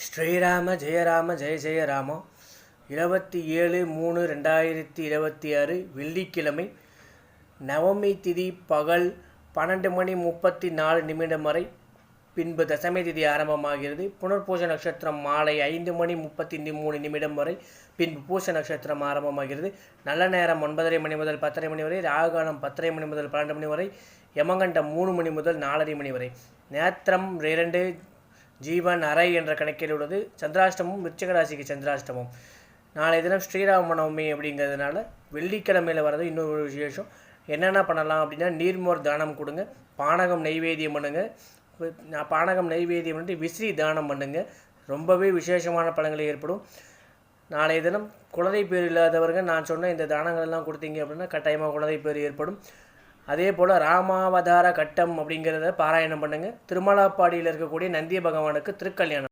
ஸ்ரீராம ஜெய ராம ஜெய ஜெய ராம 27/3/2026 வெள்ளிக்கிழமை நவமி திதி பகல் 12:34 வரை பின்பு தசமி திதி ஆரம்பமாகிறது. புனர்பூச நட்சத்திரம் மாலை 5:33 வரை பின்பு பூச நட்சத்திரம் ஆரம்பமாகிறது. நல்ல நேரம் 9:30 மணி முதல் 10:30 மணி வரை, ராகுகாலம் 10:30 மணி முதல் 12 மணி வரை, யமகண்டம் 3 மணி முதல் 4:30 மணி வரை. நேத்திரம் 2 ஜீவன் அறை என்ற கணக்கில் உள்ளது. சந்திராஷ்டமம் விருச்சிக ராசிக்கு சந்திராஷ்டமம். நாளை தினம் ஸ்ரீராம நவமி அப்படிங்கிறதுனால வெள்ளிக்கிழமையில் வர்றது இன்னொரு விசேஷம். என்னென்ன பண்ணலாம் அப்படின்னா, நீர்மோர் தானம் கொடுங்க, பானகம் நெய்வேத்தியம் பண்ணுங்க, பானகம் நெய்வேத்தியம் பண்ணிட்டு விசிறி தானம் பண்ணுங்க. ரொம்பவே விசேஷமான பலன்கள் ஏற்படும். நாளைய தினம் குழந்தை பேர் இல்லாதவர்கள் நான் சொன்ன இந்த தானங்கள் எல்லாம் கொடுத்தீங்க அப்படின்னா கட்டாயமாக குழந்தை பேர் ஏற்படும். அதே போல் ராமாவதார கட்டம் அப்படிங்கிறத பாராயணம் பண்ணுங்கள். திருமலாப்பாடியில் இருக்கக்கூடிய நந்திய பகவானுக்கு திருக்கல்யாணம்